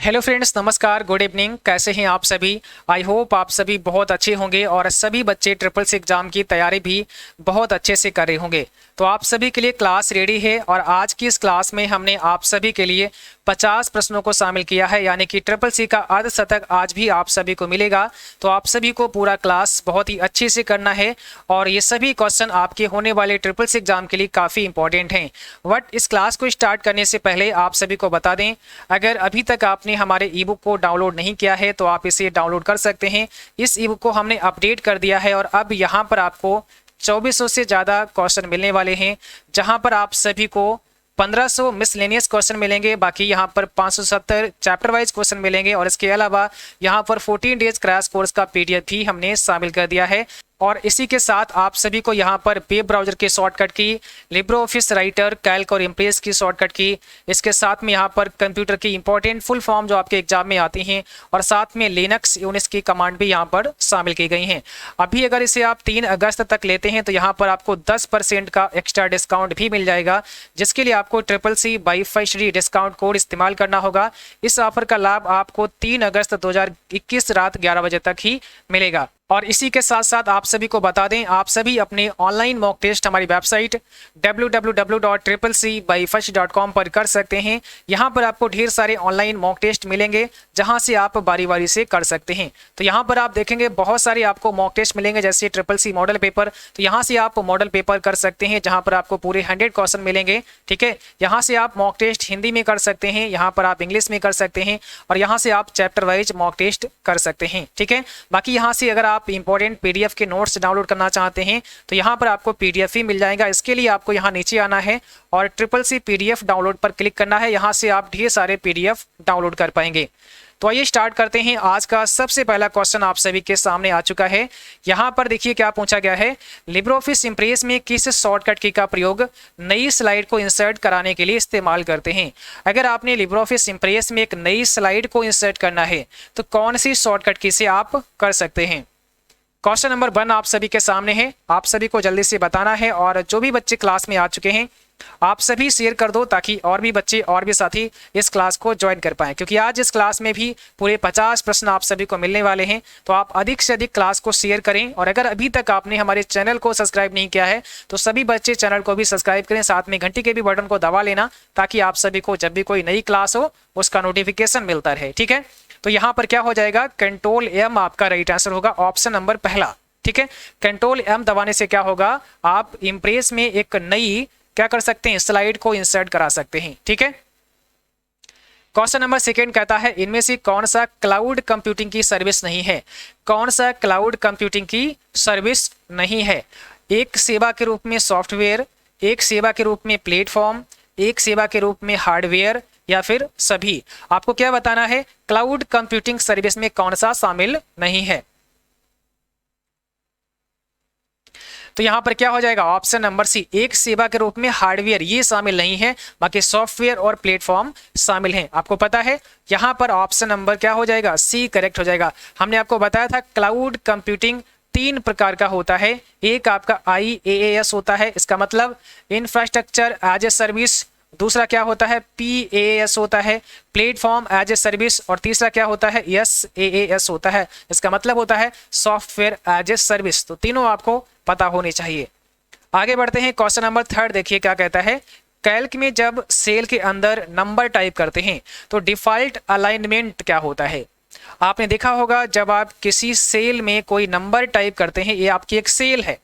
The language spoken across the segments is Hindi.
हेलो फ्रेंड्स, नमस्कार, गुड इवनिंग। कैसे हैं आप सभी? आई होप आप सभी बहुत अच्छे होंगे और सभी बच्चे ट्रिपल सी एग्जाम की तैयारी भी बहुत अच्छे से कर रहे होंगे। तो आप सभी के लिए क्लास रेडी है और आज की इस क्लास में हमने आप सभी के लिए 50 प्रश्नों को शामिल किया है, यानी कि ट्रिपल सी का अर्धशतक आज भी आप सभी को मिलेगा। तो आप सभी को पूरा क्लास बहुत ही अच्छे से करना है और ये सभी क्वेश्चन आपके होने वाले ट्रिपल सी एग्जाम के लिए काफ़ी इंपॉर्टेंट हैं। बट इस क्लास को स्टार्ट करने से पहले आप सभी को बता दें, अगर अभी तक आपने हमारे ई बुक को डाउनलोड नहीं किया है तो आप इसे डाउनलोड कर सकते हैं। इस ई बुक को हमने अपडेट कर दिया है और अब यहाँ पर आपको 2400 से ज़्यादा क्वेश्चन मिलने वाले हैं, जहाँ पर आप सभी को 1500 मिसलेनियस क्वेश्चन मिलेंगे। बाकी यहाँ पर 570 चैप्टर वाइज क्वेश्चन मिलेंगे और इसके अलावा यहाँ पर 14 डेज क्रैश कोर्स का पीडीएफ भी हमने शामिल कर दिया है। और इसी के साथ आप सभी को यहाँ पर वेब ब्राउजर की शॉर्टकट की, लिब्रो ऑफिस राइटर, कैल्क और इम्प्रेस की शॉर्टकट की, इसके साथ में यहाँ पर कंप्यूटर की इंपॉर्टेंट फुल फॉर्म जो आपके एग्जाम में आती हैं और साथ में लिनक्स यूनिक्स की कमांड भी यहाँ पर शामिल की गई हैं। अभी अगर इसे आप 3 अगस्त तक लेते हैं तो यहाँ पर आपको 10% का एक्स्ट्रा डिस्काउंट भी मिल जाएगा, जिसके लिए आपको triple C by first discount code इस्तेमाल करना होगा। इस ऑफर का लाभ आपको 3 अगस्त 2021 रात 11 बजे तक ही मिलेगा। और इसी के साथ साथ आप सभी को बता दें, आप सभी अपने ऑनलाइन मॉक टेस्ट हमारी वेबसाइट www.triplec.byfirst.com पर कर सकते हैं। यहाँ पर आपको ढेर सारे ऑनलाइन मॉक टेस्ट मिलेंगे, जहाँ से आप बारी बारी से कर सकते हैं। तो यहाँ पर आप देखेंगे बहुत सारे आपको मॉक टेस्ट मिलेंगे, जैसे ट्रिपल सी मॉडल पेपर। तो यहाँ से आप मॉडल पेपर कर सकते हैं, जहाँ पर आपको पूरे 100 क्वेश्चन मिलेंगे। ठीक है, यहाँ से आप मॉक टेस्ट हिंदी में कर सकते हैं, यहाँ पर आप इंग्लिश में कर सकते हैं और यहाँ से आप चैप्टर वाइज मॉक टेस्ट कर सकते हैं। ठीक है, बाकी यहाँ से अगर आप इंपॉर्टेंट पीडीएफ के नोट्स डाउनलोड करना चाहते हैं तो यहाँ पर आपको पीडीएफ ही मिल जाएगा। इसके लिए आपको यहाँ नीचे आना है और ट्रिपल सी पीडीएफ डाउनलोड पर क्लिक करना है। यहाँ से आप ढेर सारे पीडीएफ डाउनलोड कर पाएंगे। तो आइए स्टार्ट करते हैं। आज का सबसे पहला क्वेश्चन आप सभी के सामने आ चुका है। यहाँ पर देखिए क्या पूछा गया है, लिब्रो ऑफिस इम्प्रेस में किस शॉर्टकट की का प्रयोग नई स्लाइड को इंसर्ट कराने के लिए इस्तेमाल करते हैं। अगर आपने लिब्रो ऑफिस इम्प्रेस में एक नई स्लाइड को इंसर्ट करना है तो कौन सी शॉर्टकट की से आप कर सकते हैं। क्वेश्चन नंबर 1 आप सभी के सामने है, आप सभी को जल्दी से बताना है और जो भी बच्चे क्लास में आ चुके हैं आप सभी शेयर कर दो, ताकि और भी बच्चे और भी साथी इस क्लास को ज्वाइन कर पाएं, क्योंकि आज इस क्लास में भी पूरे 50 प्रश्न आप सभी को मिलने वाले हैं। तो आप अधिक से अधिक क्लास को शेयर करें और अगर अभी तक आपने हमारे चैनल को सब्सक्राइब नहीं किया है तो सभी बच्चे चैनल को भी सब्सक्राइब करें, साथ में घंटी के भी बटन को दबा लेना, ताकि आप सभी को जब भी कोई नई क्लास हो उसका नोटिफिकेशन मिलता रहे। ठीक है, तो यहाँ पर क्या हो जाएगा, कंट्रोल एम आपका राइट आंसर होगा, ऑप्शन नंबर पहला। ठीक है, कंट्रोल एम दबाने से क्या होगा, आप इम्प्रेस में एक नई क्या कर सकते हैं, स्लाइड को इंसर्ट करा सकते हैं। ठीक है, क्वेश्चन नंबर 2 कहता है, इनमें से कौन सा क्लाउड कंप्यूटिंग की सर्विस नहीं है। कौन सा क्लाउड कंप्यूटिंग की सर्विस नहीं है। एक सेवा के रूप में सॉफ्टवेयर, एक सेवा के रूप में प्लेटफॉर्म, एक सेवा के रूप में हार्डवेयर या फिर सभी। आपको क्या बताना है, क्लाउड कंप्यूटिंग सर्विस में कौन सा शामिल नहीं है। तो यहाँ पर क्या हो जाएगा, ऑप्शन नंबर सी, एक सेवा के रूप में हार्डवेयर ये शामिल नहीं है, बाकी सॉफ्टवेयर और प्लेटफॉर्म शामिल हैं। आपको पता है यहाँ पर ऑप्शन नंबर क्या हो जाएगा, सी करेक्ट हो जाएगा। हमने आपको बताया था क्लाउड कंप्यूटिंग 3 प्रकार का होता है। एक आपका IaaS होता है, इसका मतलब इंफ्रास्ट्रक्चर एज ए सर्विस। दूसरा क्या होता है, PaaS होता है, प्लेटफॉर्म एज ए सर्विस। और तीसरा क्या होता है, SaaS होता है, इसका मतलब होता है सॉफ्टवेयर एज ए सर्विस। तो तीनों आपको पता होनी चाहिए। आगे बढ़ते हैं, क्वेश्चन नंबर 3 देखिए क्या कहता है, कैल्क में जब सेल के अंदर नंबर टाइप करते हैं तो डिफॉल्ट अलाइनमेंट क्या होता है। आपने देखा होगा जब आप किसी सेल में कोई नंबर टाइप करते हैं, ये आपकी एक सेल है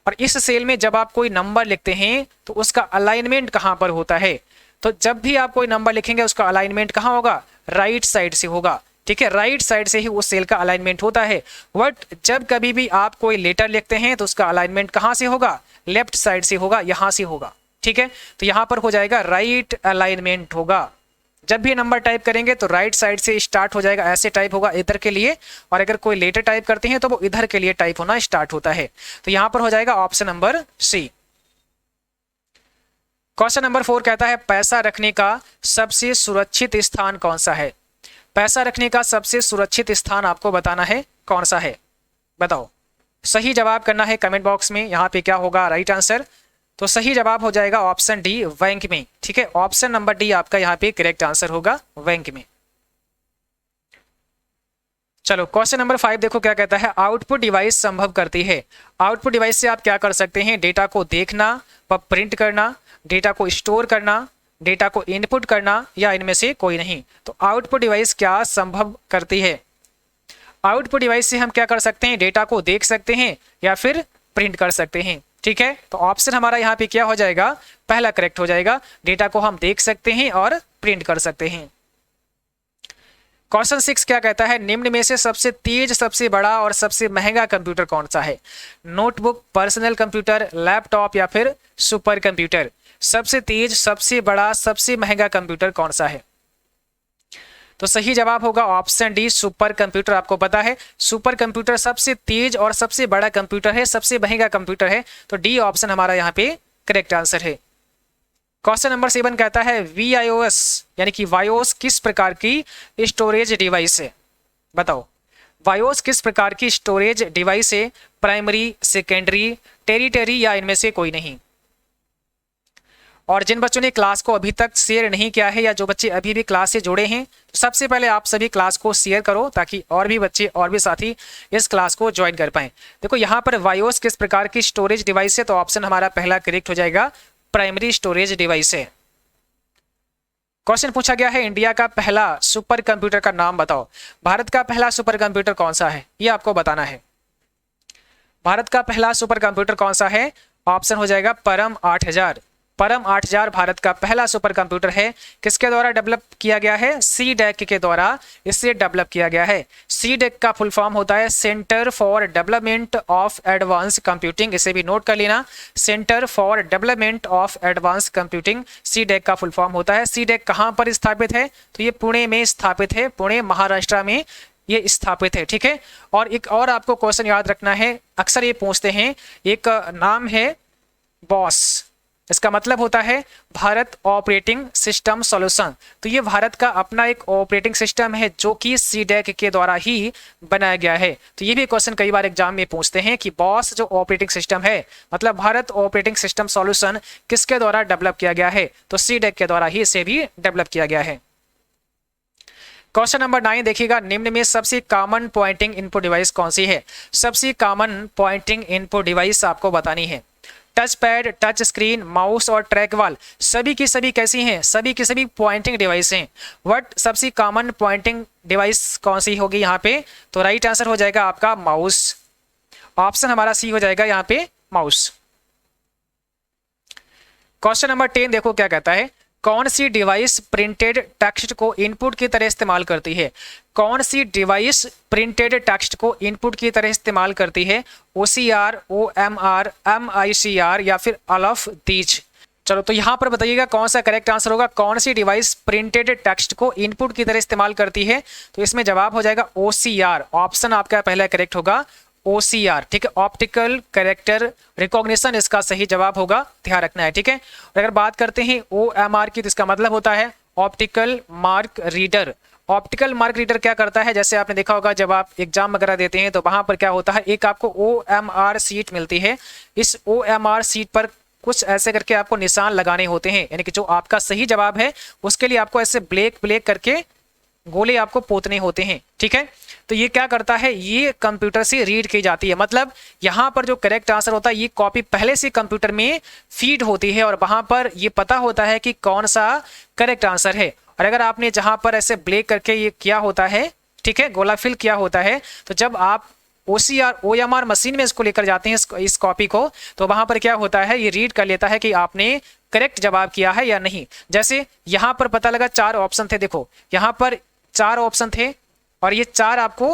और इस सेल में जब आप कोई नंबर लिखते हैं तो उसका अलाइनमेंट कहाँ पर होता है। तो जब भी आप कोई नंबर लिखेंगे उसका अलाइनमेंट कहाँ होगा, राइट साइड से होगा। ठीक है, राइट साइड से ही उस सेल का अलाइनमेंट होता है। बट जब कभी भी आप कोई लेटर लिखते हैं तो उसका अलाइनमेंट कहाँ से होगा, लेफ्ट साइड से होगा, यहाँ से होगा। ठीक है, तो यहाँ पर हो जाएगा राइट अलाइनमेंट होगा। जब भी नंबर टाइप करेंगे तो राइट साइड से स्टार्ट हो जाएगा, ऐसे टाइप होगा इधर के लिए, और अगर कोई लेटर टाइप करते हैं तो वो इधर के लिए टाइप होना स्टार्ट होता है। तो यहाँ पर हो जाएगा option number C. Question number 4 कहता है, पैसा रखने का सबसे सुरक्षित स्थान कौन सा है। पैसा रखने का सबसे सुरक्षित स्थान आपको बताना है कौन सा है, बताओ। सही जवाब करना है कमेंट बॉक्स में। यहाँ पे क्या होगा राइट आंसर, तो सही जवाब हो जाएगा ऑप्शन डी, बैंक में। ठीक है, ऑप्शन नंबर डी आपका यहाँ पे करेक्ट आंसर होगा, बैंक में। चलो क्वेश्चन नंबर 5 देखो क्या कहता है, आउटपुट डिवाइस संभव करती है। आउटपुट डिवाइस से आप क्या कर सकते हैं, डेटा को देखना, प्रिंट करना, डेटा को स्टोर करना, डेटा को इनपुट करना, या इनमें से कोई नहीं। तो आउटपुट डिवाइस क्या संभव करती है? आउटपुट डिवाइस से हम क्या कर सकते हैं, डेटा को देख सकते हैं या फिर प्रिंट कर सकते हैं। ठीक है, तो ऑप्शन हमारा यहाँ पे क्या हो जाएगा, पहला करेक्ट हो जाएगा। डेटा को हम देख सकते हैं और प्रिंट कर सकते हैं। क्वेश्चन 6 क्या कहता है, निम्न में से सबसे तेज, सबसे बड़ा और सबसे महंगा कंप्यूटर कौन सा है? नोटबुक, पर्सनल कंप्यूटर, लैपटॉप या फिर सुपर कंप्यूटर? सबसे तेज, सबसे बड़ा, सबसे महंगा कंप्यूटर कौन सा है? तो सही जवाब होगा ऑप्शन डी, सुपर कंप्यूटर। आपको पता है सुपर कंप्यूटर सबसे तेज और सबसे बड़ा कंप्यूटर है, सबसे महंगा कंप्यूटर है। तो डी ऑप्शन हमारा यहाँ पे करेक्ट आंसर है। क्वेश्चन नंबर 7 कहता है, VIOS यानी कि वायोस किस प्रकार की स्टोरेज डिवाइस है? बताओ, वायोस किस प्रकार की स्टोरेज डिवाइस है? प्राइमरी, सेकेंडरी, टेरिटरी या इनमें से कोई नहीं? और जिन बच्चों ने क्लास को अभी तक शेयर नहीं किया है या जो बच्चे अभी भी क्लास से जुड़े हैं, तो सबसे पहले आप सभी क्लास को शेयर करो ताकि और भी बच्चे और भी साथी इस क्लास को ज्वाइन कर पाएं। देखो यहाँ पर वायोस किस प्रकार की स्टोरेज डिवाइस है, तो ऑप्शन हमारा पहला करेक्ट हो जाएगा, प्राइमरी स्टोरेज डिवाइस है। क्वेश्चन पूछा गया है, इंडिया का पहला सुपर कंप्यूटर का नाम बताओ। भारत का पहला सुपर कंप्यूटर कौन सा है, ये आपको बताना है। भारत का पहला सुपर कंप्यूटर कौन सा है? ऑप्शन हो जाएगा परम 8000। परम 8000 भारत का पहला सुपर कंप्यूटर है। किसके द्वारा डेवलप किया गया है? CDEC के द्वारा इसे डेवलप किया गया है। CDEC का फुल फॉर्म होता है centre for development of advance computing. इसे भी नोट कर लेना, centre for development of advance computing CDEC का फुल फॉर्म होता है। CDEC कहाँ पर स्थापित है? तो ये पुणे में स्थापित है, पुणे महाराष्ट्र में ये स्थापित है। ठीक है, और एक और आपको क्वेश्चन याद रखना है, अक्सर ये पूछते हैं, एक नाम है बॉस, इसका मतलब होता है भारत ऑपरेटिंग सिस्टम सॉल्यूशन। तो ये भारत का अपना एक ऑपरेटिंग सिस्टम है जो कि CDEC के द्वारा ही बनाया गया है। तो ये भी क्वेश्चन कई बार एग्जाम में पूछते हैं कि बॉस जो ऑपरेटिंग सिस्टम है, मतलब भारत ऑपरेटिंग सिस्टम सॉल्यूशन किसके द्वारा डेवलप किया गया है? तो CDEC के द्वारा ही इसे भी डेवलप किया गया है। क्वेश्चन नंबर 9 देखिएगा, निम्न में सबसे कॉमन पॉइंटिंग इनपुट डिवाइस कौन सी है? सबसे कॉमन पॉइंटिंग इनपुट डिवाइस आपको बतानी है। Touch pad, touch screen, mouse और ट्रैक बॉल सभी की सभी कैसी हैं? सभी की सभी पॉइंटिंग डिवाइस हैं। वट सबसे कॉमन पॉइंटिंग डिवाइस कौन सी होगी यहाँ पे? तो राइट आंसर हो जाएगा आपका माउस। ऑप्शन हमारा सी हो जाएगा यहाँ पे माउस। क्वेश्चन नंबर 10 देखो क्या कहता है, कौन सी डिवाइस प्रिंटेड टेक्स्ट को इनपुट की तरह इस्तेमाल करती है? कौन सी डिवाइस प्रिंटेड टेक्स्ट को इनपुट की तरह इस्तेमाल करती है? OCR, OMR, MICR या फिर ऑल ऑफ दीज? चलो तो यहाँ पर बताइएगा कौन सा करेक्ट आंसर होगा। कौन सी डिवाइस प्रिंटेड टेक्स्ट को इनपुट की तरह इस्तेमाल करती है? तो इसमें जवाब हो जाएगा OCR। ऑप्शन आपका पहला करेक्ट होगा OCR। ठीक है, ऑप्टिकल कैरेक्टर रिकॉग्निशन इसका सही जवाब होगा, ध्यान रखना है। ठीक है, और अगर बात करते हैं OMR की, तो इसका मतलब होता है optical mark reader. Optical mark reader क्या करता है? जैसे आपने देखा होगा जब आप एग्जाम वगैरह देते हैं तो वहां पर क्या होता है, एक आपको OMR सीट मिलती है। इस OMR सीट पर कुछ ऐसे करके आपको निशान लगाने होते हैं, यानी कि जो आपका सही जवाब है उसके लिए आपको ऐसे ब्लैक ब्लैक करके गोले आपको पोतने होते हैं। ठीक है, तो ये क्या करता है, ये कंप्यूटर से रीड की जाती है। मतलब यहाँ पर जो करेक्ट आंसर होता है ये कॉपी पहले से कंप्यूटर में फीड होती है और वहां पर ये पता होता है कि कौन सा करेक्ट आंसर है। और अगर आपने जहां पर ऐसे ब्लैक करके ये किया होता है, ठीक है, गोला फिल किया होता है, तो जब आप OCR OMR मशीन में इसको लेकर जाते हैं इस कॉपी को, तो वहां पर क्या होता है, ये रीड कर लेता है कि आपने करेक्ट जवाब किया है या नहीं। जैसे यहाँ पर पता लगा 4 ऑप्शन थे, देखो यहाँ पर 4 ऑप्शन थे और ये 4 आपको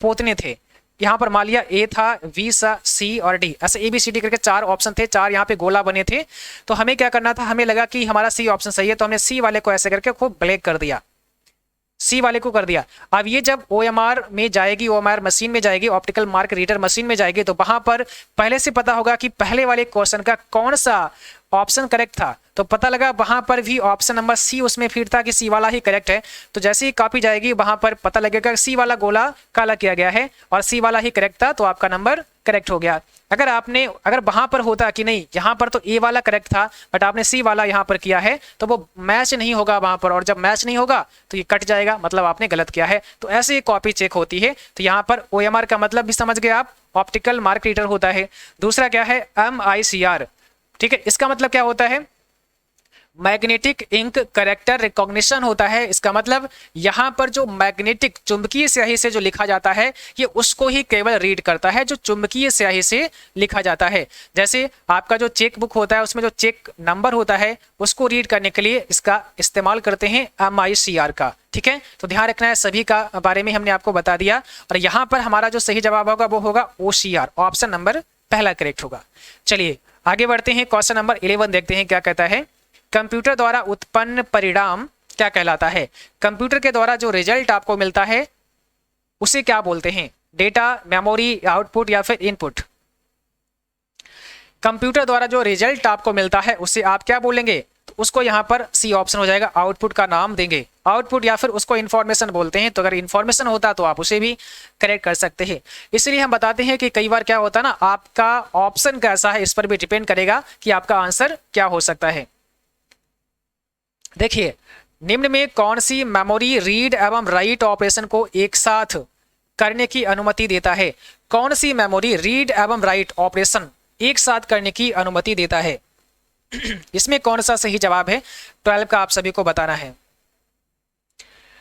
पोतने थे। यहाँ पर मान लिया A था, B सा, C और D, ऐसे ABCD करके 4 ऑप्शन थे, 4 यहाँ पे गोला बने थे। तो हमें क्या करना था, हमें लगा कि हमारा C ऑप्शन सही है, तो हमने C वाले को ऐसे करके खूब ब्लैक कर दिया, C वाले को कर दिया। अब ये जब OMR में जाएगी, OMR मशीन में जाएगी, ऑप्टिकल मार्क रीडर मशीन में जाएगी, तो वहां पर पहले से पता होगा कि पहले वाले क्वेश्चन का कौन सा ऑप्शन करेक्ट था, तो पता लगा वहां पर भी ऑप्शन नंबर सी उसमें फिट था कि सी वाला ही करेक्ट है। तो जैसे ही कॉपी जाएगी वहां पर पता लगेगा सी वाला गोला काला किया गया है और सी वाला ही करेक्ट था, तो आपका नंबर करेक्ट हो गया। अगर वहां पर होता कि नहीं यहाँ पर तो ए वाला करेक्ट था बट आपने सी वाला यहाँ पर किया है, तो वो मैच नहीं होगा वहां पर, और जब मैच नहीं होगा तो ये कट जाएगा, मतलब आपने गलत किया है। तो ऐसे ही कॉपी चेक होती है। तो यहाँ पर OMR का मतलब भी समझ गए आप, ऑप्टिकल मार्क रीडर होता है। दूसरा क्या है, MICR, ठीक है, इसका मतलब क्या होता है, मैग्नेटिक इंक करेक्टर रिकॉग्निशन होता है। इसका मतलब यहाँ पर जो मैग्नेटिक चुंबकीय स्याही से जो लिखा जाता है ये उसको ही केवल रीड करता है जो चुंबकीय स्याही से लिखा जाता है। जैसे आपका जो चेक बुक होता है उसमें जो चेक नंबर होता है उसको रीड करने के लिए इसका इस्तेमाल करते हैं MICR का, ठीक है। तो ध्यान रखना है, सभी का बारे में हमने आपको बता दिया। और यहाँ पर हमारा जो सही जवाब होगा वो होगा OCR, ऑप्शन नंबर पहला करेक्ट होगा। चलिए आगे बढ़ते हैं, क्वेश्चन नंबर 11 देखते हैं क्या कहता है। कंप्यूटर द्वारा उत्पन्न परिणाम क्या कहलाता है। कंप्यूटर के द्वारा जो रिजल्ट आपको मिलता है उसे क्या बोलते हैं, डेटा, मेमोरी, आउटपुट या फिर इनपुट। कंप्यूटर द्वारा जो रिजल्ट आपको मिलता है उसे आप क्या बोलेंगे, तो उसको यहां पर सी ऑप्शन हो जाएगा, आउटपुट का नाम देंगे। आउटपुट या फिर उसको इन्फॉर्मेशन बोलते हैं। तो अगर इन्फॉर्मेशन होता तो आप उसे भी करेक्ट कर सकते हैं। इसलिए हम बताते हैं कि कई बार क्या होता है ना, आपका ऑप्शन कैसा है इस पर भी डिपेंड करेगा कि आपका आंसर क्या हो सकता है। देखिए, निम्न में कौन सी मेमोरी रीड एवं राइट ऑपरेशन को एक साथ करने की अनुमति देता है। कौन सी मेमोरी रीड एवं राइट ऑपरेशन एक साथ करने की अनुमति देता है। इसमें कौन सा सही जवाब है 12 का आप सभी को बताना है।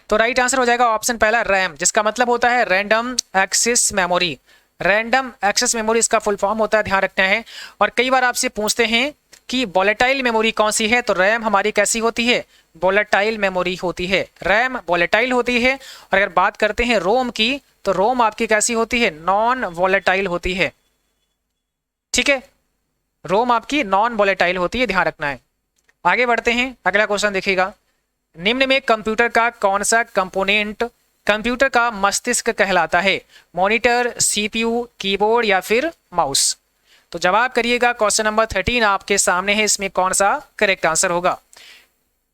तो राइट आंसर हो जाएगा ऑप्शन पहला, रैम, जिसका मतलब होता है random access memory. Random access memory इसका फुल फॉर्म होता है, ध्यान रखना है। और कई बार आपसे पूछते हैं कि वोलेटाइल मेमोरी कौन सी है, तो रैम हमारी कैसी होती है, वोलेटाइल मेमोरी होती है। रैम वोलेटाइल होती है। और अगर बात करते हैं रोम की, तो रोम आपकी कैसी होती है, नॉन वोलेटाइल होती है, ठीक है। रोम आपकी नॉन वोलेटाइल होती है, ध्यान रखना है। आगे बढ़ते हैं, अगला क्वेश्चन देखिएगा। निम्न में कंप्यूटर का कौन सा कंपोनेंट कंप्यूटर का मस्तिष्क कहलाता है। मॉनिटर, CPU, कीबोर्ड या फिर माउस। तो जवाब करिएगा, क्वेश्चन नंबर 13 आपके सामने है, इसमें कौन सा करेक्ट आंसर होगा।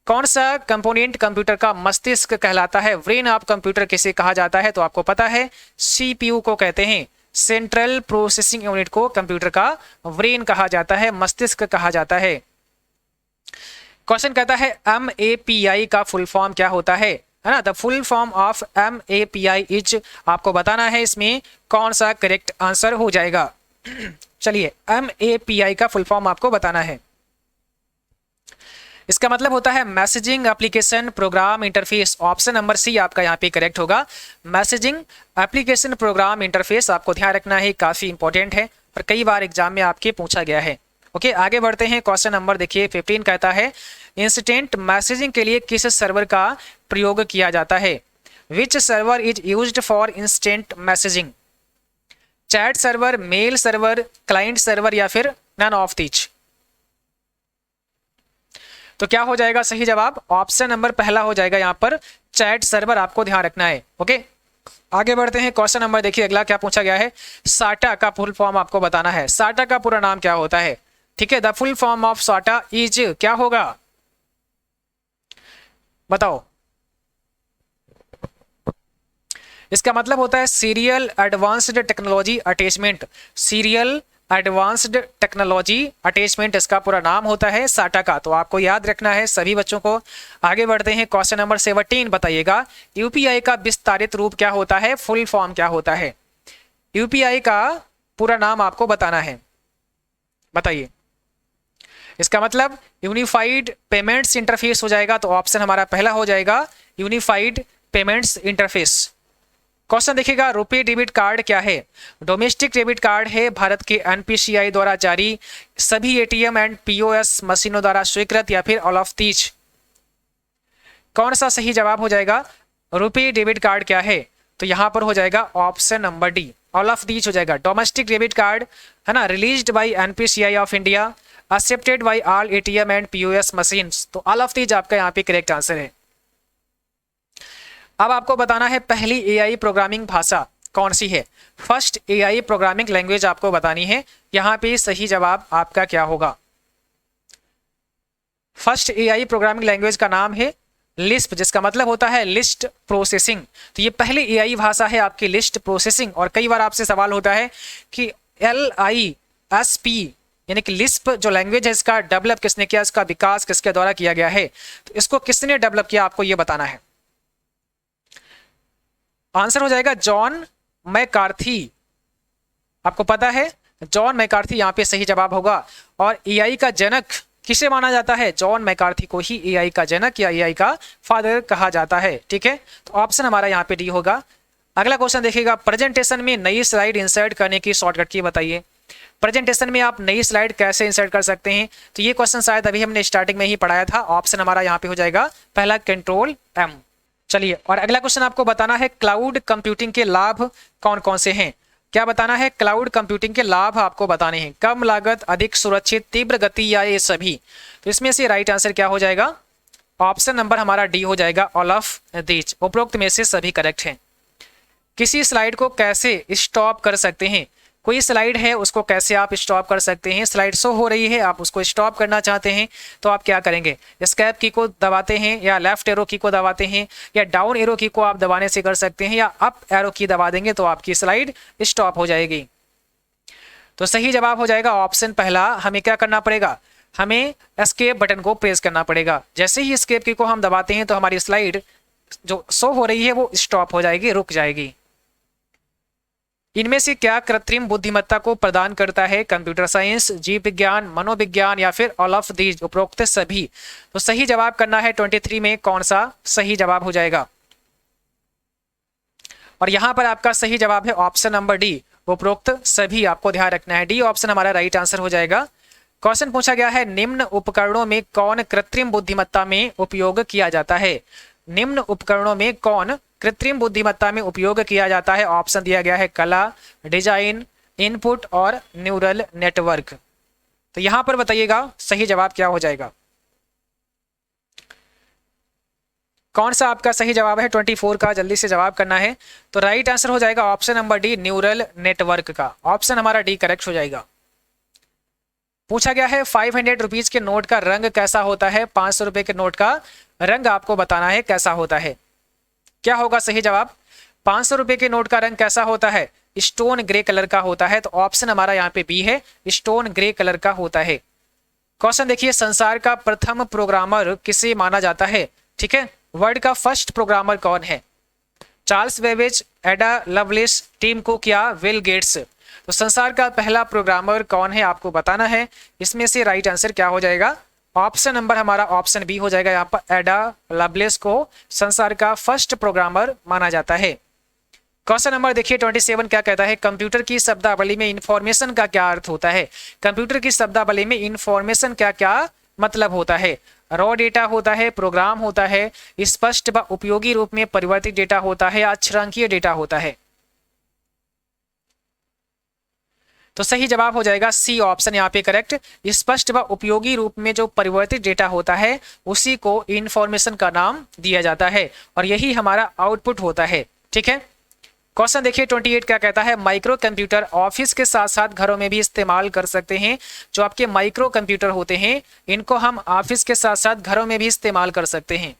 कौन सा कंपोनेंट कंप्यूटर का मस्तिष्क कहलाता है। ब्रेन ऑफ कंप्यूटर किसे कहा जाता है, तो आपको पता है CPU को कहते हैं। सेंट्रल प्रोसेसिंग यूनिट को कंप्यूटर का ब्रेन कहा जाता है, मस्तिष्क कहा जाता है। क्वेश्चन कहता है MAPI का फुल फॉर्म क्या होता है ना। The full form of MAPI is, आपको बताना है इसमें कौन सा करेक्ट आंसर हो जाएगा। चलिए, MAPI का फुल फॉर्म आपको बताना है। इसका मतलब होता है messaging application program interface. Option number C आपका यहाँ पे करेक्ट होगा, मैसेजिंग एप्लीकेशन प्रोग्राम इंटरफेस। आपको ध्यान रखना है, काफी इंपॉर्टेंट है और कई बार एग्जाम में आपके पूछा गया है। ओके, आगे बढ़ते हैं। क्वेश्चन नंबर देखिए 15 कहता है इंस्टेंट मैसेजिंग के लिए किस सर्वर का प्रयोग किया जाता है। Which server is used for instant messaging. Chat server, mail server, client server या फिर नन ऑफ दीज। तो क्या हो जाएगा सही जवाब, ऑप्शन नंबर पहला हो जाएगा यहाँ पर, चैट सर्वर। आपको ध्यान रखना है। ओके, आगे बढ़ते हैं। क्वेश्चन नंबर देखिए अगला क्या पूछा गया है। साटा का फुल फॉर्म आपको बताना है। साटा का पूरा नाम क्या होता है, ठीक है। द फुल फॉर्म ऑफ साटा इज क्या होगा, बताओ। इसका मतलब होता है serial advanced technology attachment. Serial advanced technology attachment इसका पूरा नाम होता है साटा का। तो आपको याद रखना है सभी बच्चों को। आगे बढ़ते हैं। क्वेश्चन नंबर 17 बताइएगा यूपीआई का विस्तारित रूप क्या होता है, फुल फॉर्म क्या होता है। यूपीआई का पूरा नाम आपको बताना है, बताइए। इसका मतलब यूनिफाइड पेमेंट्स इंटरफेस हो जाएगा। तो ऑप्शन हमारा पहला हो जाएगा यूनिफाइड पेमेंट्स इंटरफेस। क्वेश्चन देखिएगा रुपे डेबिट कार्ड क्या है। डोमेस्टिक डेबिट कार्ड है, भारत के एनपीसीआई द्वारा जारी, सभी एटीएम एंड पीओएस मशीनों द्वारा स्वीकृत या फिर ऑल ऑफ दीज। कौन सा सही जवाब हो जाएगा, रुपे डेबिट कार्ड क्या है, तो यहां पर हो जाएगा option number D, all of these हो जाएगा। डोमेस्टिक डेबिट कार्ड है ना, released by NPCI of India, accepted by all ATM and POS machines. तो ऑल ऑफ दीज आपका यहाँ पे करेक्ट आंसर है। अब आपको बताना है पहली एआई प्रोग्रामिंग भाषा कौन सी है। फर्स्ट एआई प्रोग्रामिंग लैंग्वेज आपको बतानी है। यहाँ पे सही जवाब आपका क्या होगा। फर्स्ट एआई प्रोग्रामिंग लैंग्वेज का नाम है लिस्प, जिसका मतलब होता है लिस्ट प्रोसेसिंग। तो ये पहली एआई भाषा है आपकी लिस्ट प्रोसेसिंग। और कई बार आपसे सवाल होता है कि LISP यानी कि लिस्प जो लैंग्वेज है इसका डेवलप किसने किया, इसका विकास किसके द्वारा किया गया है, तो इसको किसने डेवलप किया आपको ये बताना है। आंसर हो जाएगा जॉन मैकार्थी। आपको पता है जॉन मैकार्थी यहाँ पे सही जवाब होगा। और एआई का जनक किसे माना जाता है, जॉन मैकार्थी को ही एआई का जनक या एआई का फादर कहा जाता है। ठीक है, तो ऑप्शन हमारा यहाँ पे डी होगा। अगला क्वेश्चन देखिएगा, प्रेजेंटेशन में नई स्लाइड इंसर्ट करने की शॉर्टकट की बताइए। प्रेजेंटेशन में आप नई स्लाइड कैसे इंसर्ट कर सकते हैं, तो ये क्वेश्चन शायद अभी हमने स्टार्टिंग में ही पढ़ाया था। ऑप्शन हमारा यहाँ पे हो जाएगा पहला Ctrl+M। चलिए, और अगला क्वेश्चन आपको बताना है क्लाउड कंप्यूटिंग के लाभ कौन कौन से हैं। क्या बताना है, क्लाउड कंप्यूटिंग के लाभ आपको बताने हैं। कम लागत, अधिक सुरक्षित, तीव्र गति या ये सभी। तो इसमें से राइट आंसर क्या हो जाएगा, ऑप्शन नंबर हमारा डी हो जाएगा, ऑल ऑफ दीज। उपरोक्त में से सभी करेक्ट हैं। किसी स्लाइड को कैसे स्टॉप कर सकते हैं, कोई स्लाइड है उसको कैसे आप स्टॉप कर सकते हैं। स्लाइड शो हो रही है, आप उसको स्टॉप करना चाहते हैं तो आप क्या करेंगे, एस्केप की को दबाते हैं या लेफ्ट एरो की को दबाते हैं या डाउन एरो की को आप दबाने से कर सकते हैं या अप एरो की दबा देंगे तो आपकी स्लाइड स्टॉप हो जाएगी। तो सही जवाब हो जाएगा ऑप्शन पहला। हमें क्या करना पड़ेगा, हमें एस्केप बटन को प्रेस करना पड़ेगा। जैसे ही एस्केप की को हम दबाते हैं तो हमारी स्लाइड जो शो हो रही है वो स्टॉप हो जाएगी, रुक जाएगी। इनमें से क्या कृत्रिम बुद्धिमत्ता को प्रदान करता है, कंप्यूटर साइंस, जीव विज्ञान, मनोविज्ञान या फिर ऑल ऑफ दीज, उपरोक्त सभी। तो सही जवाब करना है 23 में कौन सा सही जवाब हो जाएगा। और यहां पर आपका सही जवाब है ऑप्शन नंबर डी, उपरोक्त सभी। आपको ध्यान रखना है, डी ऑप्शन हमारा राइट आंसर हो जाएगा। क्वेश्चन पूछा गया है, निम्न उपकरणों में कौन कृत्रिम बुद्धिमत्ता में उपयोग किया जाता है। निम्न उपकरणों में कौन कृत्रिम बुद्धिमत्ता में उपयोग किया जाता है। ऑप्शन दिया गया है कला, डिजाइन, इनपुट और न्यूरल नेटवर्क। तो यहां पर बताइएगा सही जवाब क्या हो जाएगा, कौन सा आपका सही जवाब है 24 का, जल्दी से जवाब करना है। तो राइट आंसर हो जाएगा option number D, neural network का। ऑप्शन हमारा डी करेक्ट हो जाएगा। पूछा गया है 500 रुपीज के नोट का रंग कैसा होता है। 500 रुपए के नोट का रंग आपको बताना है कैसा होता है। क्या होगा सही जवाब, 500 रुपए के नोट का रंग कैसा होता है, स्टोन ग्रे कलर का होता है। तो ऑप्शन हमारा यहाँ पे बी है, स्टोन ग्रे कलर का होता है। क्वेश्चन देखिए, संसार का प्रथम प्रोग्रामर किसे माना जाता है। ठीक है, वर्ल्ड का फर्स्ट प्रोग्रामर कौन है, Charles Babbage, Ada Lovelace, Tim Cook या विल गेट्स। तो संसार का पहला प्रोग्रामर कौन है आपको बताना है। इसमें से राइट आंसर क्या हो जाएगा, ऑप्शन नंबर हमारा ऑप्शन बी हो जाएगा। यहाँ पर एडा लवलेस को संसार का फर्स्ट प्रोग्रामर माना जाता है। क्वेश्चन नंबर देखिए 27 क्या कहता है, कंप्यूटर की शब्दावली में इंफॉर्मेशन का क्या अर्थ होता है। कंप्यूटर की शब्दावली में इंफॉर्मेशन क्या क्या मतलब होता है। रॉ डेटा होता है, प्रोग्राम होता है, स्पष्ट व उपयोगी रूप में परिवर्तित डेटा होता है, अक्षरांकीय डेटा होता है। तो सही जवाब हो जाएगा सी ऑप्शन यहाँ पे करेक्ट। स्पष्ट व उपयोगी रूप में जो परिवर्तित डेटा होता है उसी को इंफॉर्मेशन का नाम दिया जाता है और यही हमारा आउटपुट होता है। ठीक है, क्वेश्चन देखिए 28 क्या कहता है, माइक्रो कंप्यूटर ऑफिस के साथ साथ घरों में भी इस्तेमाल कर सकते हैं। जो आपके माइक्रो कंप्यूटर होते हैं इनको हम ऑफिस के साथ साथ घरों में भी इस्तेमाल कर सकते हैं।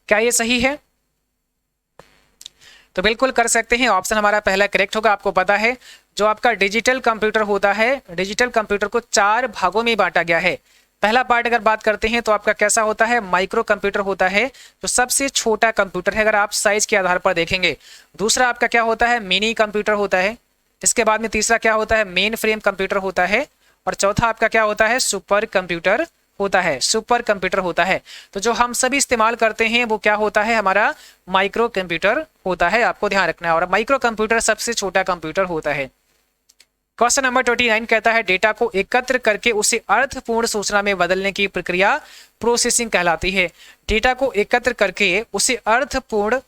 क्या ये सही है, तो बिल्कुल कर सकते हैं। ऑप्शन हमारा पहला करेक्ट होगा। आपको पता है जो आपका डिजिटल कंप्यूटर होता है, डिजिटल कंप्यूटर को 4 भागों में बांटा गया है। पहला पार्ट अगर बात करते हैं तो आपका कैसा होता है, माइक्रो कंप्यूटर होता है जो सबसे छोटा कंप्यूटर है अगर आप साइज के आधार पर देखेंगे। दूसरा आपका क्या होता है, मिनी कंप्यूटर होता है। इसके बाद में तीसरा क्या होता है, मेन फ्रेम कंप्यूटर होता है। और चौथा आपका क्या होता है, सुपर कंप्यूटर होता है, सुपर कंप्यूटर होता है। तो जो हम सभी इस्तेमाल करते हैं वो क्या होता है, हमारा माइक्रो कंप्यूटर होता है। आपको ध्यान रखना है। और माइक्रो कंप्यूटर सबसे छोटा कंप्यूटर होता है। क्वेश्चन नंबर 29 कहता है, डेटा को एकत्र करके उसे अर्थपूर्ण सूचना में बदलने की प्रक्रिया प्रोसेसिंग कहलाती है। डेटा को एकत्र करके उसे अर्थपूर्ण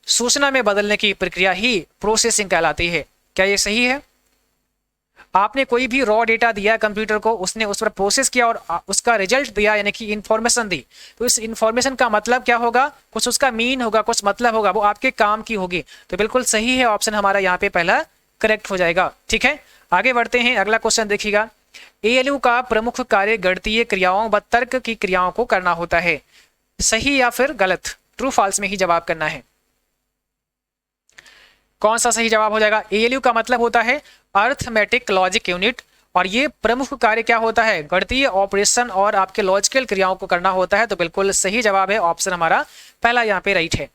सूचना में बदलने की प्रक्रिया ही प्रोसेसिंग कहलाती है। क्या ये सही है? आपने कोई भी रॉ डेटा दिया कंप्यूटर को, उसने उस पर प्रोसेस किया और उसका रिजल्ट दिया यानी कि इंफॉर्मेशन दी। तो इस इंफॉर्मेशन का मतलब क्या होगा, कुछ उसका मीन होगा, कुछ मतलब होगा, वो आपके काम की होगी। तो बिल्कुल सही है, ऑप्शन हमारा यहाँ पे पहला करेक्ट हो जाएगा। ठीक है, आगे बढ़ते हैं। अगला क्वेश्चन देखिएगा, ALU का प्रमुख कार्य गणितीय क्रियाओं व तर्क की क्रियाओं को करना होता है। सही या फिर गलत, ट्रू फॉल्स में ही जवाब करना है। कौन सा सही जवाब हो जाएगा? ALU का मतलब होता है अर्थमेटिक लॉजिक यूनिट, और ये प्रमुख कार्य क्या होता है? गणितीय ऑपरेशन और आपके लॉजिकल क्रियाओं को करना होता है। तो बिल्कुल सही जवाब है ऑप्शन हमारा पहला यहाँ पे राइट है।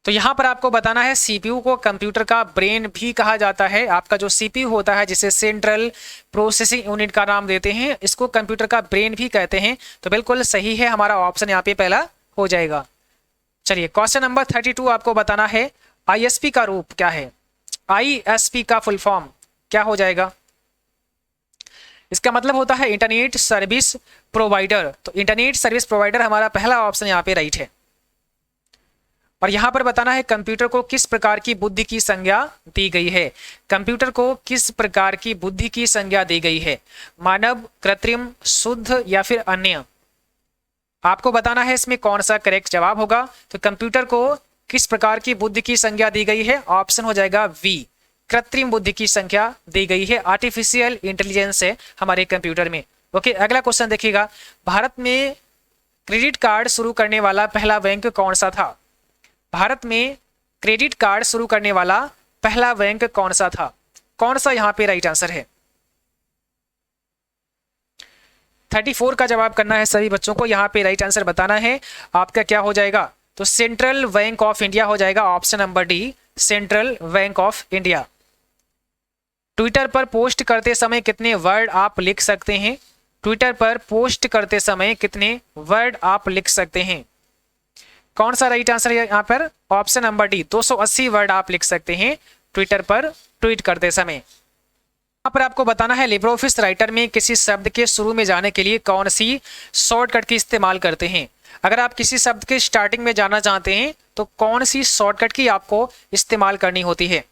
तो यहाँ पर आपको बताना है CPU को कंप्यूटर का ब्रेन भी कहा जाता है। आपका जो CPU होता है, जिसे सेंट्रल प्रोसेसिंग यूनिट का नाम देते हैं, इसको कंप्यूटर का ब्रेन भी कहते हैं। तो बिल्कुल सही है हमारा ऑप्शन यहाँ पे पहला हो जाएगा। चलिए क्वेश्चन नंबर 32 आपको बताना है ISP का रूप क्या है? ISP का फुल फॉर्म क्या हो जाएगा? इसका मतलब होता है इंटरनेट सर्विस प्रोवाइडर। तो इंटरनेट सर्विस प्रोवाइडर हमारा पहला ऑप्शन यहाँ पे राइट है। और यहां पर बताना है कंप्यूटर को किस प्रकार की बुद्धि की संज्ञा दी गई है? कंप्यूटर को किस प्रकार की बुद्धि की संज्ञा दी गई है? मानव, कृत्रिम, शुद्ध या फिर अन्य? आपको बताना है इसमें कौन सा करेक्ट जवाब होगा। तो कंप्यूटर को किस प्रकार की बुद्धि की संज्ञा दी गई है? ऑप्शन हो जाएगा V, कृत्रिम बुद्धि की संख्या दी गई है। आर्टिफिशियल इंटेलिजेंस है हमारे कंप्यूटर में। ओके, अगला क्वेश्चन देखिएगा, भारत में क्रेडिट कार्ड शुरू करने वाला पहला बैंक कौन सा था? भारत में क्रेडिट कार्ड शुरू करने वाला पहला बैंक कौन सा था? कौन सा यहाँ पे राइट आंसर है? 34 का जवाब करना है सभी बच्चों को। यहाँ पे राइट आंसर बताना है आपका क्या हो जाएगा। तो सेंट्रल बैंक ऑफ इंडिया हो जाएगा, option number D, central bank of India. Twitter पर पोस्ट करते समय कितने वर्ड आप लिख सकते हैं? ट्विटर पर पोस्ट करते समय कितने वर्ड आप लिख सकते हैं? कौन सा राइट आंसर है यहाँ पर? ऑप्शन नंबर डी, 280 वर्ड आप लिख सकते हैं ट्विटर पर ट्वीट करते समय। यहाँ पर आपको बताना है लिब्रे ऑफिस राइटर में किसी शब्द के शुरू में जाने के लिए कौन सी शॉर्टकट की इस्तेमाल करते हैं? अगर आप किसी शब्द के स्टार्टिंग में जाना चाहते हैं तो कौन सी शॉर्टकट की आपको इस्तेमाल करनी होती है?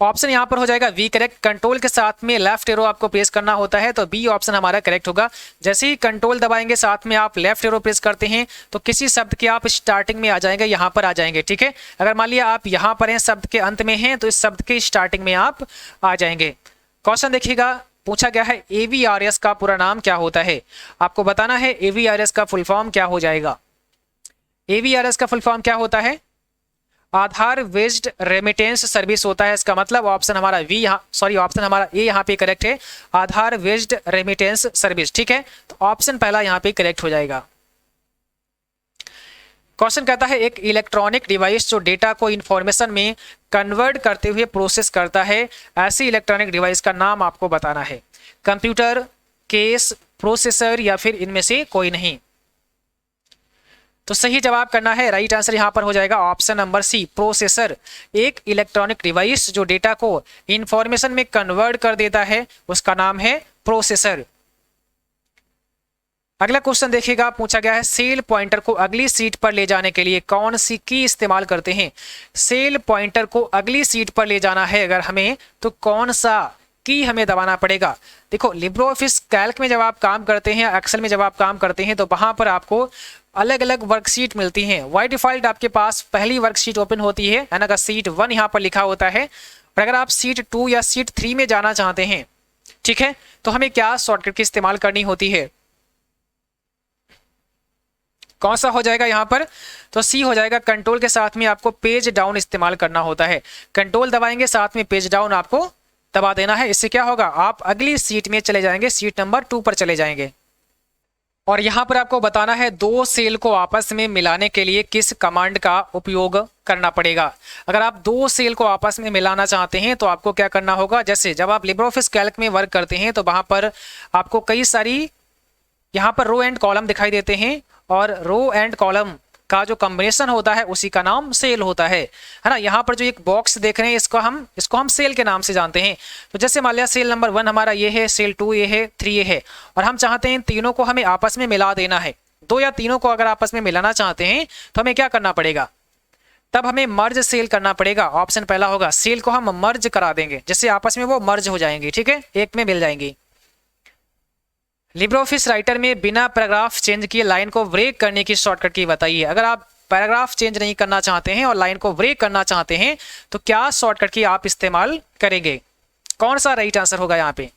ऑप्शन यहां पर हो जाएगा वी करेक्ट। कंट्रोल के साथ में लेफ्ट एरो आपको प्रेस करना होता है, तो बी ऑप्शन हमारा करेक्ट होगा। जैसे ही कंट्रोल दबाएंगे साथ में आप लेफ्ट एरो प्रेस करते हैं तो किसी शब्द के आप स्टार्टिंग में आ जाएंगे, यहां पर आ जाएंगे। ठीक है, अगर मान लिया आप यहां पर हैं, शब्द के अंत में हैं, तो इस शब्द के स्टार्टिंग में आप आ जाएंगे। क्वेश्चन देखिएगा, पूछा गया है AVRS का पूरा नाम क्या होता है? आपको बताना है AVRS का फुल फॉर्म क्या हो जाएगा। AVRS का फुल फॉर्म क्या होता है? आधार बेस्ड रेमिटेंस सर्विस होता है। इसका मतलब ऑप्शन हमारा ऑप्शन हमारा ए यहाँ पे करेक्ट है, आधार बेस्ड रेमिटेंस सर्विस। ठीक है, तो ऑप्शन पहला यहाँ पे करेक्ट हो जाएगा। क्वेश्चन कहता है एक इलेक्ट्रॉनिक डिवाइस जो डेटा को इंफॉर्मेशन में कन्वर्ट करते हुए प्रोसेस करता है, ऐसी इलेक्ट्रॉनिक डिवाइस का नाम आपको बताना है। कंप्यूटर, केस, प्रोसेसर या फिर इनमें से कोई नहीं? तो सही जवाब करना है, राइट आंसर यहां पर हो जाएगा ऑप्शन नंबर सी, प्रोसेसर। एक इलेक्ट्रॉनिक डिवाइस जो डेटा को इंफॉर्मेशन में कन्वर्ट कर देता है उसका नाम है प्रोसेसर। अगला क्वेश्चन देखिएगा, पूछा गया है सेल पॉइंटर को अगली सीट पर ले जाने के लिए कौन सी की इस्तेमाल करते हैं? सेल पॉइंटर को अगली सीट पर ले जाना है अगर हमें, तो कौन सा की हमें दबाना पड़ेगा? देखो, लिब्रे ऑफिस कैल्क में जब आप काम करते हैं, एक्सेल में जब आप काम करते हैं, तो वहां पर आपको अलग अलग वर्कशीट मिलती हैं। बाय डिफॉल्ट आपके पास पहली वर्कशीट ओपन होती है, यानी कि सीट 1 यहाँ पर लिखा होता है। और अगर आप सीट 2 या सीट 3 में जाना चाहते हैं, ठीक है, तो हमें क्या शॉर्टकट की इस्तेमाल करनी होती है? कौन सा हो जाएगा यहाँ पर? तो सी हो जाएगा, कंट्रोल के साथ में आपको पेज डाउन इस्तेमाल करना होता है। कंट्रोल दबाएंगे, साथ में पेज डाउन आपको दबा देना है। इससे क्या होगा, आप अगली सीट में चले जाएंगे, सीट नंबर 2 पर चले जाएंगे। और यहाँ पर आपको बताना है दो सेल को आपस में मिलाने के लिए किस कमांड का उपयोग करना पड़ेगा। अगर आप दो सेल को आपस में मिलाना चाहते हैं तो आपको क्या करना होगा, जैसे जब आप लिब्रे ऑफिस कैल्क में वर्क करते हैं तो वहां पर आपको कई सारी यहाँ पर रो एंड कॉलम दिखाई देते हैं, और रो एंड कॉलम का जो कॉम्बिनेशन होता है उसी का नाम सेल होता है ना। यहाँ पर जो एक बॉक्स देख रहे हैं इसको हम सेल के नाम से जानते हैं। तो जैसे मान लिया सेल नंबर 1 हमारा ये है, सेल 2 ये है, 3 ये है, और हम चाहते हैं तीनों को हमें आपस में मिला देना है। दो या तीनों को अगर आपस में मिलाना चाहते हैं तो हमें क्या करना पड़ेगा, तब हमें मर्ज सेल करना पड़ेगा। ऑप्शन पहला होगा, सेल को हम मर्ज करा देंगे, जिससे आपस में वो मर्ज हो जाएंगे, ठीक है, एक में मिल जाएंगी। लिब्रे ऑफिस राइटर में बिना पैराग्राफ चेंज किए लाइन को ब्रेक करने की शॉर्टकट की बताइए। अगर आप पैराग्राफ चेंज नहीं करना चाहते हैं और लाइन को ब्रेक करना चाहते हैं तो क्या शॉर्टकट की आप इस्तेमाल करेंगे? कौन सा राइट आंसर होगा यहाँ पे?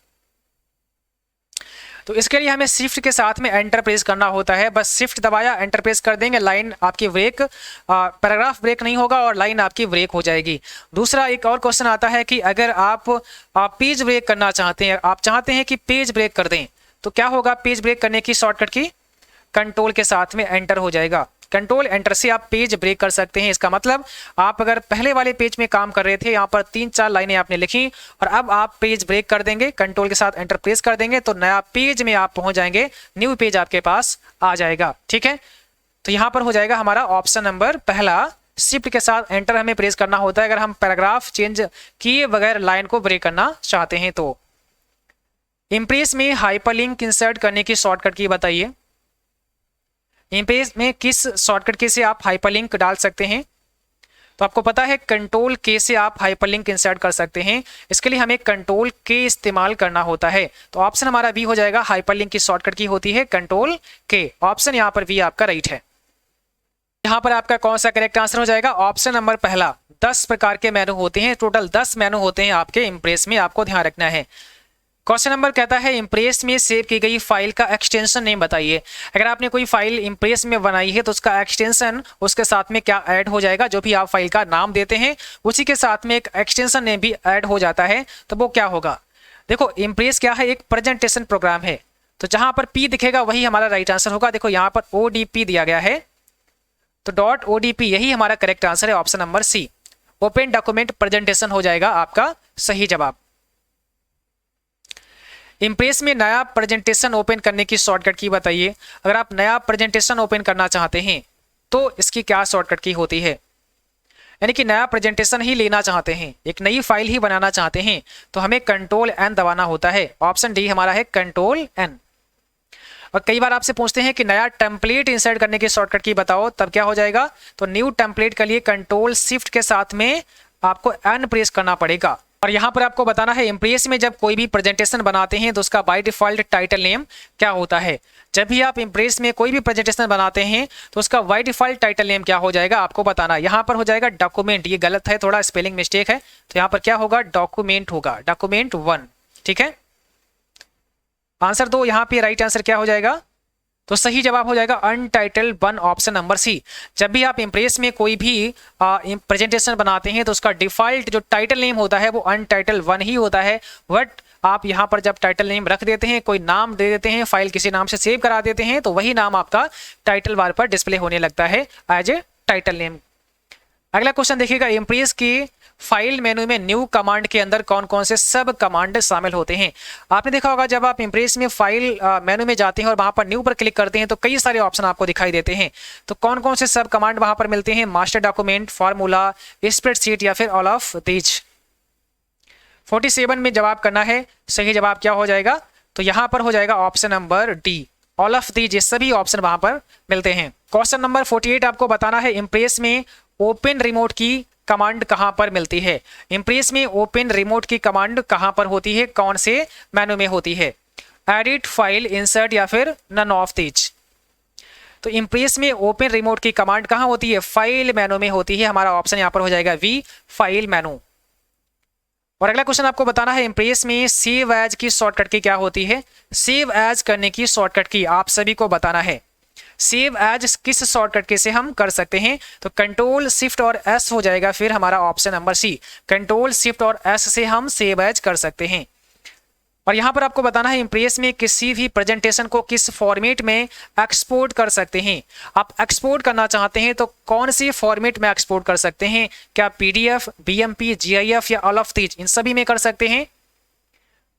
तो इसके लिए हमें शिफ्ट के साथ में एंटर प्रेस करना होता है। बस शिफ्ट दबाया, एंटर प्रेस कर देंगे, लाइन आपकी ब्रेक, पैराग्राफ ब्रेक नहीं होगा और लाइन आपकी ब्रेक हो जाएगी। दूसरा एक और क्वेश्चन आता है कि अगर आप पेज ब्रेक करना चाहते हैं, आप चाहते हैं कि पेज ब्रेक कर दें, तो क्या होगा? पेज ब्रेक करने की शॉर्टकट की कंट्रोल के साथ में एंटर हो जाएगा। कंट्रोल एंटर से आप पेज ब्रेक कर सकते हैं। इसका मतलब आप अगर पहले वाले पेज में काम कर रहे थे, यहाँ पर 3-4 लाइनें आपने लिखी और अब आप पेज ब्रेक कर देंगे, कंट्रोल के साथ एंटर प्रेस कर देंगे तो नया पेज में आप पहुंच जाएंगे, न्यू पेज आपके पास आ जाएगा। ठीक है, तो यहाँ पर हो जाएगा हमारा ऑप्शन नंबर पहला, शिफ्ट के साथ एंटर हमें प्रेस करना होता है अगर हम पैराग्राफ चेंज किए बगैर लाइन को ब्रेक करना चाहते हैं। तो इम्प्रेस में हाइपरलिंक इंसर्ट करने की शॉर्टकट की बताइए। इम्प्रेस में किस शॉर्टकट की से आप हाइपरलिंक डाल सकते हैं? तो आपको पता है कंट्रोल के से आप हाइपरलिंक इंसर्ट कर सकते हैं। इसके लिए हमें कंट्रोल के इस्तेमाल करना होता है। तो ऑप्शन हमारा बी हो जाएगा, हाइपरलिंक की शॉर्टकट की होती है कंट्रोल के। ऑप्शन यहाँ पर बी आपका राइट है। यहाँ पर आपका कौन सा करेक्ट आंसर हो जाएगा? ऑप्शन नंबर पहला। 10 प्रकार के मेनू होते हैं, टोटल 10 मेनू होते हैं आपके इम्प्रेस में, आपको ध्यान रखना है। क्वेश्चन नंबर कहता है इम्प्रेस में सेव की गई फाइल का एक्सटेंशन नेम बताइए। अगर आपने कोई फाइल इम्प्रेस में बनाई है तो उसका एक्सटेंशन उसके साथ में क्या ऐड हो जाएगा? जो भी आप फाइल का नाम देते हैं उसी के साथ में एक एक्सटेंशन नेम भी ऐड हो जाता है, तो वो क्या होगा? देखो इम्प्रेस क्या है? एक प्रेजेंटेशन प्रोग्राम है, तो जहां पर पी दिखेगा वही हमारा राइट आंसर होगा। देखो यहाँ पर ODP दिया गया है, तो .ODP यही हमारा करेक्ट आंसर है, option number C. Open document presentation हो जाएगा आपका सही जवाब। इम्प्रेस में नया प्रेजेंटेशन ओपन करने की शॉर्टकट की बताइए। अगर आप नया प्रेजेंटेशन ओपन करना चाहते हैं तो इसकी क्या शॉर्टकट की होती है? यानी कि नया प्रेजेंटेशन ही लेना चाहते हैं, एक नई फाइल ही बनाना चाहते हैं, तो हमें कंट्रोल N दबाना होता है। ऑप्शन डी हमारा है कंट्रोल N। और कई बार आपसे पूछते हैं कि नया टेम्पलेट इंसर्ट करने की शॉर्टकट की बताओ, तब क्या हो जाएगा? तो न्यू टेम्पलेट के लिए कंट्रोल शिफ्ट के साथ में आपको N प्रेस करना पड़ेगा। और यहाँ पर आपको बताना है इम्प्रेस में जब कोई भी प्रेजेंटेशन बनाते हैं तो उसका बाय डिफॉल्ट टाइटल नेम क्या होता है। जब भी आप इम्प्रेस में कोई भी प्रेजेंटेशन बनाते हैं तो उसका बाय डिफॉल्ट टाइटल नेम क्या हो जाएगा आपको बताना। यहाँ पर हो जाएगा डॉक्यूमेंट, ये गलत है, थोड़ा स्पेलिंग मिस्टेक है, तो यहाँ पर क्या होगा? डॉक्यूमेंट होगा, डॉक्यूमेंट 1। ठीक है, आंसर 2 यहाँ पे राइट आंसर क्या हो जाएगा? तो सही जवाब हो जाएगा अनटाइटल्ड 1, ऑप्शन नंबर सी। जब भी आप इम्प्रेस में कोई भी प्रेजेंटेशन बनाते हैं तो उसका डिफॉल्ट जो टाइटल नेम होता है वो अनटाइटल्ड 1 ही होता है। बट आप यहाँ पर जब टाइटल नेम रख देते हैं, कोई नाम दे देते हैं, फाइल किसी नाम से सेव करा देते हैं, तो वही नाम आपका टाइटल बार पर डिस्प्ले होने लगता है एज ए टाइटल नेम। अगला क्वेश्चन देखिएगा, इम्प्रेस की फाइल मेनू में न्यू कमांड के अंदर कौन कौन से सब कमांड शामिल होते हैं? आपने देखा होगा जब आप इम्प्रेस में फाइल मेनू में जाते हैं और वहां पर न्यू पर क्लिक करते हैं तो कई सारे ऑप्शन आपको दिखाई देते हैं। तो कौन कौन से सब कमांड वहां पर मिलते हैं? मास्टर डॉक्यूमेंट, फार्मूला, स्प्रेडशीट या फिर ऑल ऑफ दीज। 47 में जवाब करना है, सही जवाब क्या हो जाएगा? तो यहाँ पर हो जाएगा option number D, all of these. ये सभी ऑप्शन वहां पर मिलते हैं। क्वेश्चन नंबर 48 आपको बताना है इम्प्रेस में ओपन रिमोट की कमांड कहां पर मिलती है? इम्प्रेस में ओपन रिमोट की कमांड कहां पर होती है? कौन से मेनू में होती है? एडिट, फाइल, इंसर्ट या फिर नन ऑफ दीज। तो इम्प्रेस में ओपन रिमोट की कमांड कहां होती है? फाइल मेनू में होती है। हमारा ऑप्शन यहां पर हो जाएगा वी, फाइल मेनू। और अगला क्वेश्चन आपको बताना है इम्प्रेस में सेव एज की शॉर्टकट की क्या होती है? सेव एज करने की शॉर्टकट की आप सभी को बताना है। सेव एज किस शॉर्टकट के से हम कर सकते हैं? तो कंट्रोल शिफ्ट और एस हो जाएगा फिर हमारा option number C. Control shift और एस से हम सेव एज कर सकते हैं। और यहां पर आपको बताना है इम्प्रेस में किसी भी प्रेजेंटेशन को किस फॉर्मेट में एक्सपोर्ट कर सकते हैं। आप एक्सपोर्ट करना चाहते हैं तो कौन सी फॉर्मेट में एक्सपोर्ट कर सकते हैं? क्या PDF, BMP, GIF या ऑल ऑफ दीज, इन सभी में कर सकते हैं?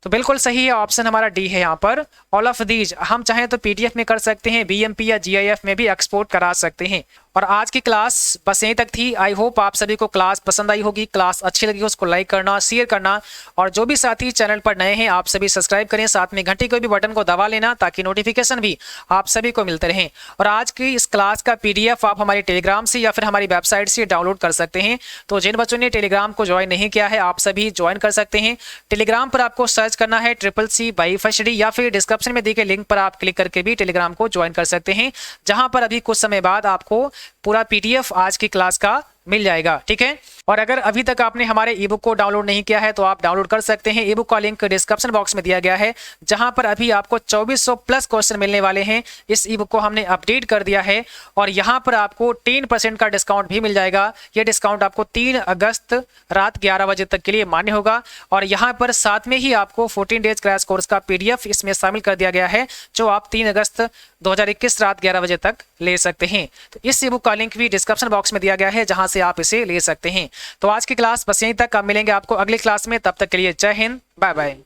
तो बिल्कुल सही है, ऑप्शन हमारा डी है यहाँ पर, ऑल ऑफ दीज। हम चाहें तो PDF में कर सकते हैं, BMP या GIF में भी एक्सपोर्ट करा सकते हैं। और आज की क्लास बस यहीं तक थी। आई होप आप सभी को क्लास पसंद आई होगी, क्लास अच्छी लगी, उसको लाइक करना, शेयर करना, और जो भी साथी चैनल पर नए हैं आप सभी सब्सक्राइब करें, साथ में घंटी के भी बटन को दबा लेना ताकि नोटिफिकेशन भी आप सभी को मिलते रहें। और आज की इस क्लास का PDF आप हमारे टेलीग्राम से या फिर हमारी वेबसाइट से डाउनलोड कर सकते हैं। तो जिन बच्चों ने टेलीग्राम को ज्वाइन नहीं किया है आप सभी ज्वाइन कर सकते हैं। टेलीग्राम पर आपको सर्च करना है CCC by फर्स्ट डी, या फिर डिस्क्रिप्शन में दिए गए लिंक पर आप क्लिक करके भी टेलीग्राम को ज्वाइन कर सकते हैं, जहां पर अभी कुछ समय बाद आपको पूरा PDF आज की क्लास का मिल जाएगा। ठीक है, और अगर अभी तक आपने हमारे ई बुक को डाउनलोड नहीं किया है तो आप डाउनलोड कर सकते हैं। ई बुक का लिंक डिस्क्रिप्शन बॉक्स में दिया गया है, जहां पर अभी आपको 2400 प्लस क्वेश्चन मिलने वाले हैं। इस ई बुक को हमने अपडेट कर दिया है और यहां पर आपको 10% का डिस्काउंट भी मिल जाएगा। यह डिस्काउंट आपको 3 अगस्त रात 11 बजे तक के लिए मान्य होगा और यहां पर साथ में ही आपको 14 डेज क्रैश कोर्स का PDF इसमें शामिल कर दिया गया है, जो आप 3 अगस्त 2021 रात 11 बजे तक ले सकते हैं। तो इस ई बुक का लिंक भी डिस्क्रिप्शन बॉक्स में दिया गया है, जहां से आप इसे ले सकते हैं। तो आज की क्लास बस यहीं तक, अब मिलेंगे आपको अगली क्लास में, तब तक के लिए जय हिंद, बाय बाय।